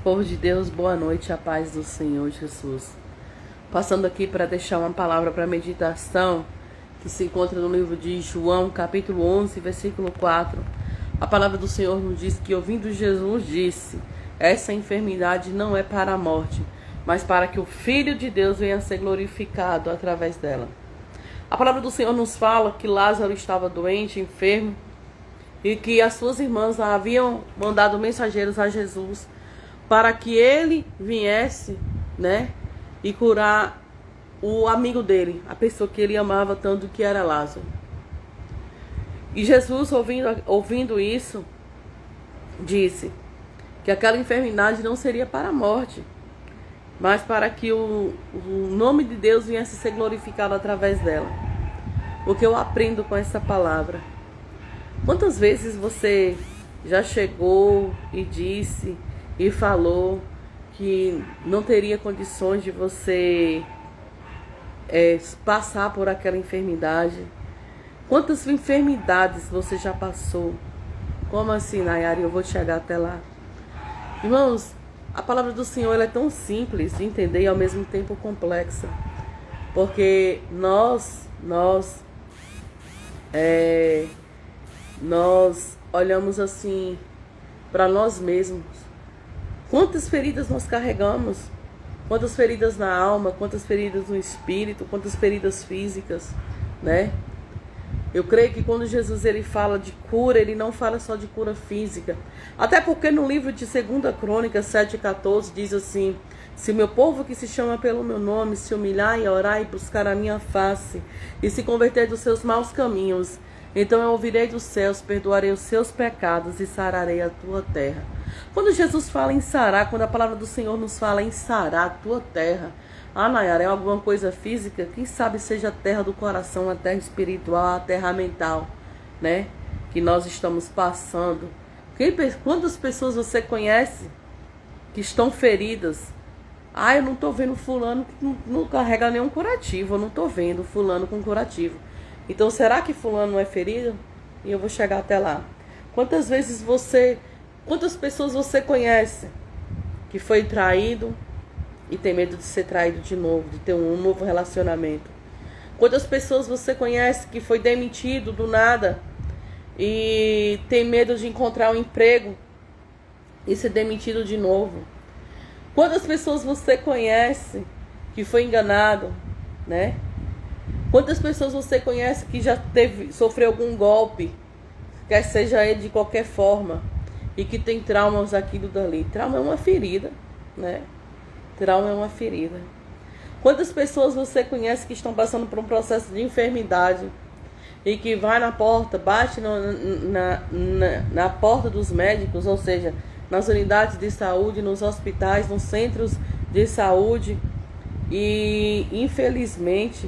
Povo de Deus, boa noite, a paz do Senhor Jesus. Passando aqui para deixar uma palavra para meditação, que se encontra no livro de João, capítulo 11, versículo 4. A palavra do Senhor nos diz que, ouvindo Jesus, disse: essa enfermidade não é para a morte, mas para que o Filho de Deus venha a ser glorificado através dela. A palavra do Senhor nos fala que Lázaro estava doente, enfermo, e que as suas irmãs haviam mandado mensageiros a Jesus para que ele viesse, e curar o amigo dele, a pessoa que ele amava tanto, que era Lázaro. E Jesus, ouvindo isso, disse que aquela enfermidade não seria para a morte, mas para que o nome de Deus viesse a ser glorificado através dela. O que eu aprendo com essa palavra? Quantas vezes você já chegou e disse e falou que não teria condições de você passar por aquela enfermidade? Quantas enfermidades você já passou? Como assim, Nayara? Eu vou chegar até lá. Irmãos, a palavra do Senhor ela é tão simples de entender e ao mesmo tempo complexa. Porque nós olhamos assim para nós mesmos. Quantas feridas nós carregamos? Quantas feridas na alma, quantas feridas no espírito, quantas feridas físicas, Eu creio que quando Jesus ele fala de cura, ele não fala só de cura física. Até porque no livro de 2 Crônicas 7,14 diz assim: se o meu povo que se chama pelo meu nome se humilhar e orar e buscar a minha face e se converter dos seus maus caminhos, então eu ouvirei dos céus, perdoarei os seus pecados e sararei a tua terra. Quando Jesus fala em sarar, quando a palavra do Senhor nos fala em sarar a tua terra, Nayara, é alguma coisa física? Quem sabe seja a terra do coração, a terra espiritual, a terra mental, que nós estamos passando. Quantas pessoas você conhece que estão feridas? Eu não estou vendo fulano que não carrega nenhum curativo, eu não estou vendo fulano com curativo. Então, será que fulano não é ferido? E eu vou chegar até lá. Quantas pessoas você conhece que foi traído e tem medo de ser traído de novo, de ter um novo relacionamento? Quantas pessoas você conhece que foi demitido do nada e tem medo de encontrar um emprego e ser demitido de novo? Quantas pessoas você conhece que foi enganado, Quantas pessoas você conhece que já sofreu algum golpe, quer seja ele de qualquer forma, e que tem traumas aqui e dali? Trauma é uma ferida, Trauma é uma ferida. Quantas pessoas você conhece que estão passando por um processo de enfermidade e que vai na porta, bate na porta dos médicos, ou seja, nas unidades de saúde, nos hospitais, nos centros de saúde, e infelizmente,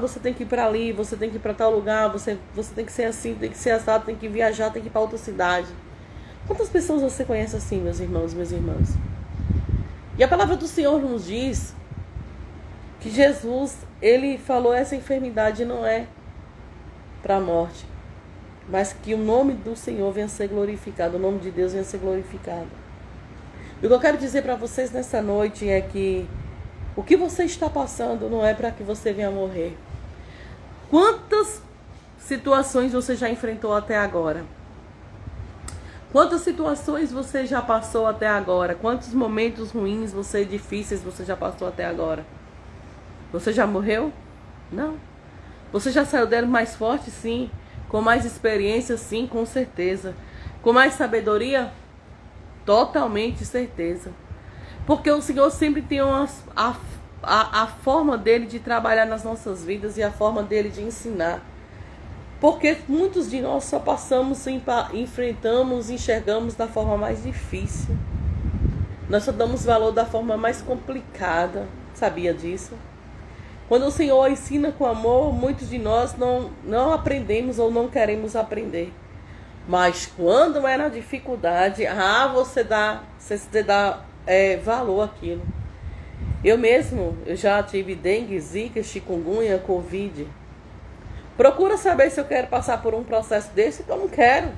você tem que ir para ali, você tem que ir para tal lugar, você tem que ser assim, tem que ser assado, tem que viajar, tem que ir para outra cidade. Quantas pessoas você conhece assim, meus irmãos, minhas irmãs? E a palavra do Senhor nos diz que Jesus, ele falou: essa enfermidade não é para a morte, mas que o nome do Senhor venha a ser glorificado, o nome de Deus venha a ser glorificado. E o que eu quero dizer para vocês nessa noite é que o que você está passando não é para que você venha morrer. Quantas situações você já enfrentou até agora? Quantas situações você já passou até agora? Quantos momentos ruins, difíceis você já passou até agora? Você já morreu? Não. Você já saiu dela mais forte? Sim. Com mais experiência? Sim, com certeza. Com mais sabedoria? Totalmente certeza. Porque o Senhor sempre tem a forma dele de trabalhar nas nossas vidas e a forma dele de ensinar. Porque muitos de nós só passamos, enfrentamos, enxergamos da forma mais difícil. Nós só damos valor da forma mais complicada. Sabia disso? Quando o Senhor ensina com amor, muitos de nós não aprendemos ou não queremos aprender. Mas quando é na dificuldade, você dá valor àquilo. Eu já tive dengue, zika, chikungunya, covid. Procura saber se eu quero passar por um processo desse, que eu não quero.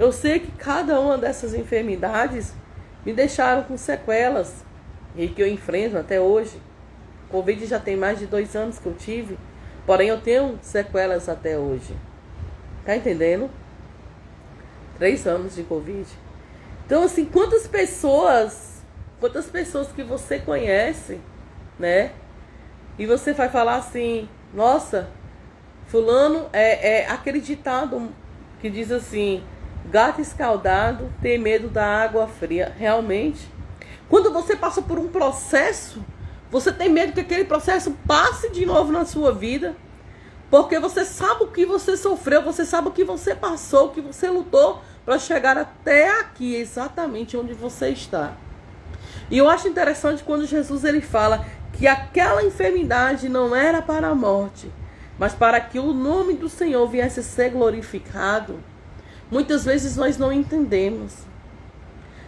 Eu sei que cada uma dessas enfermidades me deixaram com sequelas e que eu enfrento até hoje. O Covid já tem mais de 2 anos que eu tive, porém eu tenho sequelas até hoje. Tá entendendo? 3 anos de Covid. Então, assim, quantas pessoas que você conhece, né? E você vai falar assim, nossa, fulano é aquele ditado que diz assim, gato escaldado tem medo da água fria. Realmente, quando você passa por um processo, você tem medo que aquele processo passe de novo na sua vida, porque você sabe o que você sofreu, você sabe o que você passou, o que você lutou para chegar até aqui, exatamente onde você está. E eu acho interessante quando Jesus ele fala que aquela enfermidade não era para a morte, mas para que o nome do Senhor viesse a ser glorificado. Muitas vezes nós não entendemos.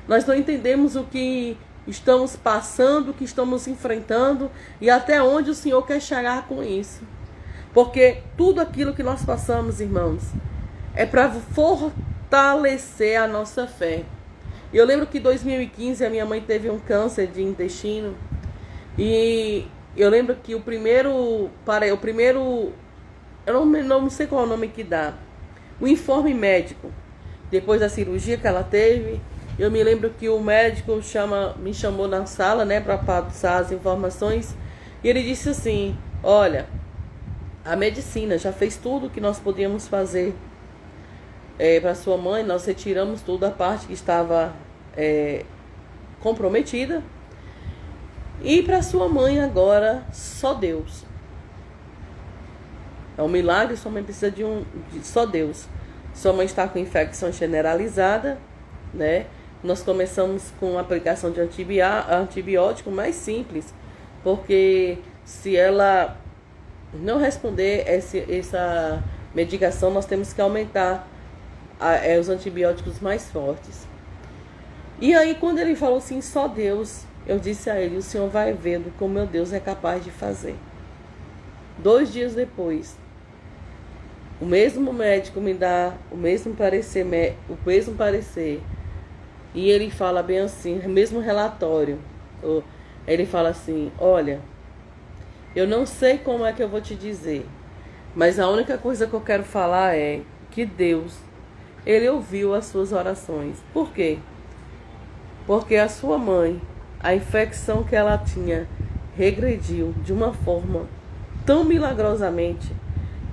Nós não entendemos o que estamos passando, o que estamos enfrentando e até onde o Senhor quer chegar com isso. Porque tudo aquilo que nós passamos, irmãos, é para fortalecer a nossa fé. Eu lembro que em 2015 a minha mãe teve um câncer de intestino. E eu lembro que o primeiro, eu não sei qual é o nome que dá, o informe médico, depois da cirurgia que ela teve, eu me lembro que o médico me chamou na sala, né, para passar as informações, e ele disse assim, olha, a medicina já fez tudo o que nós podíamos fazer para sua mãe, nós retiramos toda a parte que estava comprometida, e para sua mãe agora, só Deus. É um milagre, sua mãe precisa de só Deus. Sua mãe está com infecção generalizada, né? Nós começamos com a aplicação de antibiótico mais simples, porque se ela não responder essa medicação, nós temos que aumentar os antibióticos mais fortes. E aí, quando ele falou assim, só Deus, eu disse a ele, o Senhor vai vendo como meu Deus é capaz de fazer. 2 dias depois, o mesmo médico me dá o mesmo parecer, e ele fala bem assim, o mesmo relatório. Ele fala assim, olha, eu não sei como é que eu vou te dizer, mas a única coisa que eu quero falar é que Deus, Ele ouviu as suas orações. Por quê? Porque a sua mãe, a infecção que ela tinha regrediu de uma forma tão milagrosamente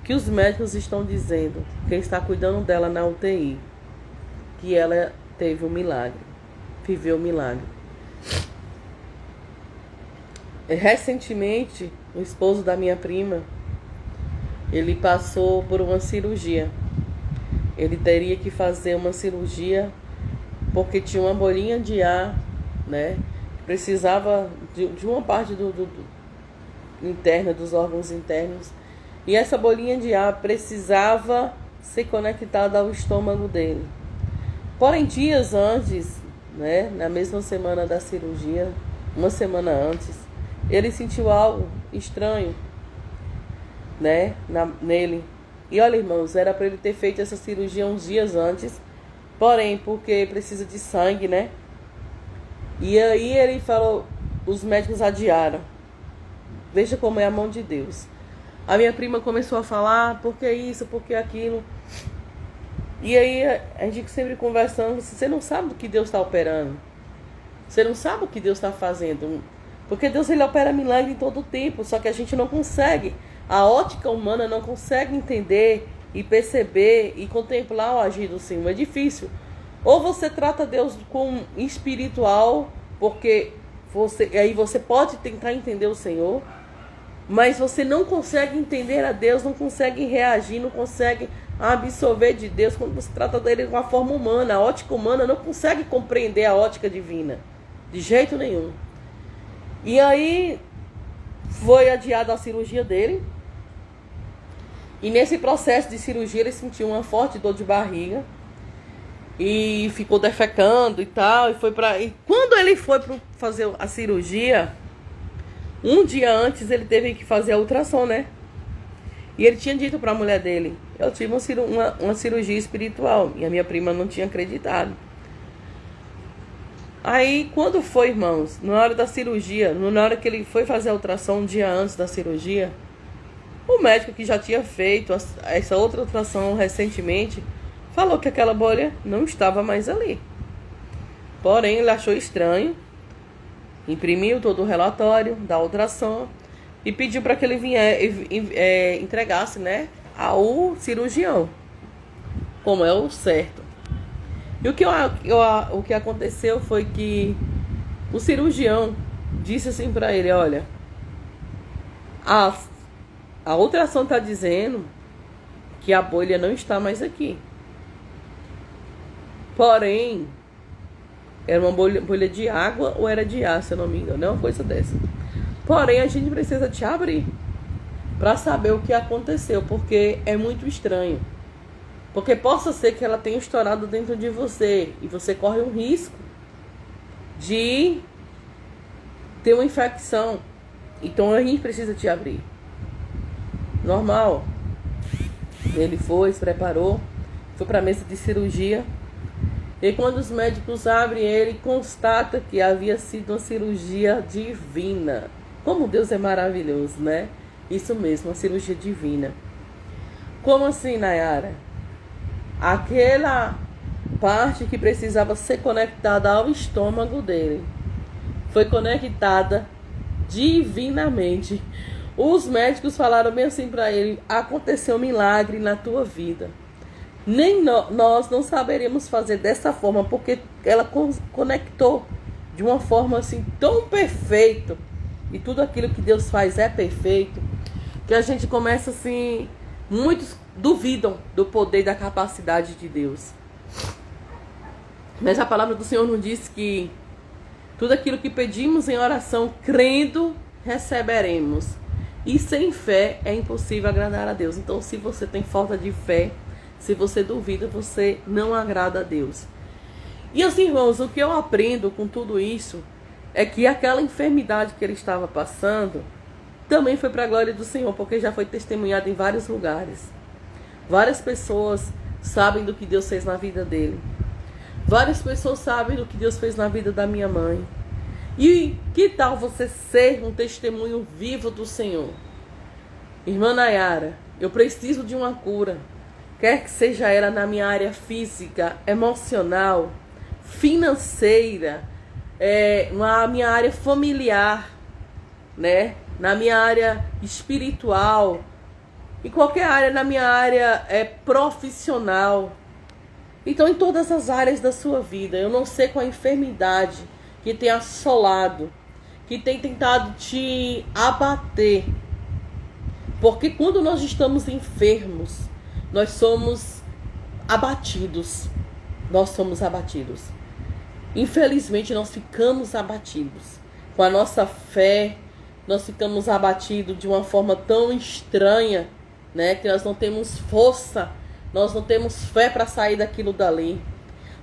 que os médicos estão dizendo, quem está cuidando dela na UTI, que ela teve um milagre, viveu um milagre. Recentemente, o esposo da minha prima, ele passou por uma cirurgia. Ele teria que fazer uma cirurgia porque tinha uma bolinha de ar, né? Precisava de uma parte interna, dos órgãos internos. E essa bolinha de ar precisava ser conectada ao estômago dele. Porém, dias antes, né, na mesma semana da cirurgia, uma semana antes, ele sentiu algo estranho, né, nele. E olha, irmãos, era para ele ter feito essa cirurgia uns dias antes, porém, porque precisa de sangue, né? E aí ele falou, os médicos adiaram. Veja como é a mão de Deus. A minha prima começou a falar, por que isso, por que aquilo. E aí a gente sempre conversando, você não sabe o que Deus está operando. Você não sabe o que Deus está fazendo. Porque Deus ele opera milagre em todo o tempo, só que a gente não consegue. A ótica humana não consegue entender e perceber e contemplar o agir do Senhor. É difícil. Ou você trata Deus com espiritual, porque aí você pode tentar entender o Senhor, mas você não consegue entender a Deus, não consegue reagir, não consegue absorver de Deus quando você trata dele com a forma humana. A ótica humana não consegue compreender a ótica divina, de jeito nenhum. E aí foi adiada a cirurgia dele. E nesse processo de cirurgia ele sentiu uma forte dor de barriga. E ficou defecando e tal. E quando ele foi para fazer a cirurgia, um dia antes ele teve que fazer a ultrassom, né? E ele tinha dito para a mulher dele: eu tive uma cirurgia espiritual. E a minha prima não tinha acreditado. Aí, quando foi, irmãos, na hora da cirurgia, na hora que ele foi fazer a ultrassom um dia antes da cirurgia, o médico que já tinha feito essa outra ultrassom recentemente falou que aquela bolha não estava mais ali. Porém, ele achou estranho, imprimiu todo o relatório da ultrassom e pediu para que ele entregasse, né, ao cirurgião, como é o certo. E o que aconteceu foi que o cirurgião disse assim para ele: olha, a ultrassom está dizendo que a bolha não está mais aqui. Porém, era uma bolha de água ou era de ar, se eu não me engano, é uma coisa dessa. Porém, a gente precisa te abrir para saber o que aconteceu, porque é muito estranho. Porque possa ser que ela tenha estourado dentro de você e você corre um risco de ter uma infecção. Então a gente precisa te abrir. Normal. Ele foi, se preparou, foi para a mesa de cirurgia. E quando os médicos abrem ele, constata que havia sido uma cirurgia divina. Como Deus é maravilhoso, né? Isso mesmo, uma cirurgia divina. Como assim, Nayara? Aquela parte que precisava ser conectada ao estômago dele foi conectada divinamente. Os médicos falaram bem assim para ele: aconteceu um milagre na tua vida. Nem nós não saberíamos fazer dessa forma, porque ela conectou de uma forma assim tão perfeita. E tudo aquilo que Deus faz é perfeito, que a gente começa assim, muitos duvidam do poder e da capacidade de Deus. Mas a palavra do Senhor nos diz que tudo aquilo que pedimos em oração, crendo, receberemos. E sem fé é impossível agradar a Deus. Então, se você tem falta de fé, se você duvida, você não agrada a Deus. E assim, irmãos, o que eu aprendo com tudo isso é que aquela enfermidade que ele estava passando também foi para a glória do Senhor, porque já foi testemunhado em vários lugares. Várias pessoas sabem do que Deus fez na vida dele. Várias pessoas sabem do que Deus fez na vida da minha mãe. E que tal você ser um testemunho vivo do Senhor? Irmã Nayara, eu preciso de uma cura. Quer que seja ela na minha área física, emocional, financeira, na minha área familiar, né? Na minha área espiritual, em qualquer área, na minha área profissional. Então, em todas as áreas da sua vida, eu não sei qual a enfermidade que tem assolado, que tem tentado te abater. Porque quando nós estamos enfermos, nós somos abatidos. Nós somos abatidos. Infelizmente, nós ficamos abatidos. Com a nossa fé, nós ficamos abatidos de uma forma tão estranha, né? Que nós não temos força, nós não temos fé para sair daquilo dali.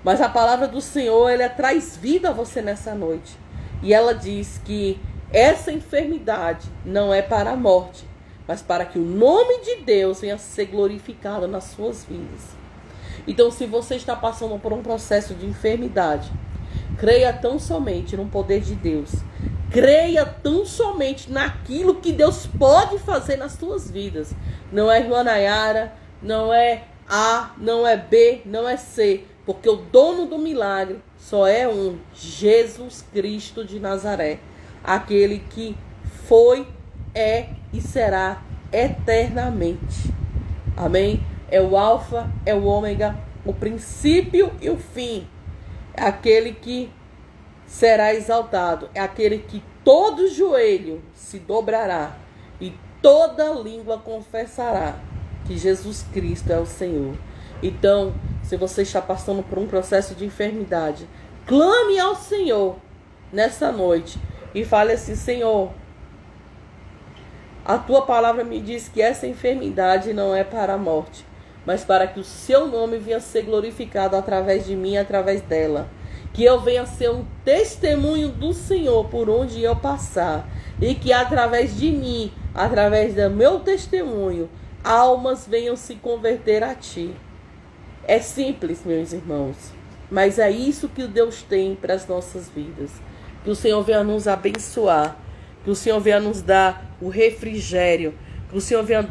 Mas a palavra do Senhor, ela traz vida a você nessa noite. E ela diz que essa enfermidade não é para a morte, mas para que o nome de Deus venha a ser glorificado nas suas vidas. Então, se você está passando por um processo de enfermidade, creia tão somente no poder de Deus. Creia tão somente naquilo que Deus pode fazer nas suas vidas. Não é irmã Nayara, não é A, não é B, não é C. Porque o dono do milagre só é um: Jesus Cristo de Nazaré. Aquele que foi, é e será eternamente. Amém? É o alfa, é o ômega, o princípio e o fim. É aquele que será exaltado. É aquele que todo joelho se dobrará e toda língua confessará que Jesus Cristo é o Senhor. Então, se você está passando por um processo de enfermidade, clame ao Senhor nessa noite e fale assim: Senhor, a tua palavra me diz que essa enfermidade não é para a morte, mas para que o seu nome venha a ser glorificado através de mim, através dela. Que eu venha a ser um testemunho do Senhor por onde eu passar. E que através de mim, através do meu testemunho, almas venham se converter a ti. É simples, meus irmãos, mas é isso que Deus tem para as nossas vidas. Que o Senhor venha nos abençoar, que o Senhor venha nos dar o refrigério, que o Senhor venha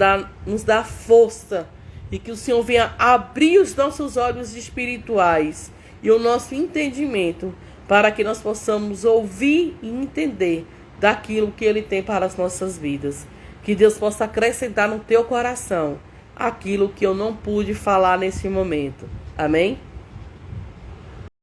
nos dar força e que o Senhor venha abrir os nossos olhos espirituais e o nosso entendimento para que nós possamos ouvir e entender daquilo que Ele tem para as nossas vidas. Que Deus possa acrescentar no teu coração aquilo que eu não pude falar nesse momento. Amém?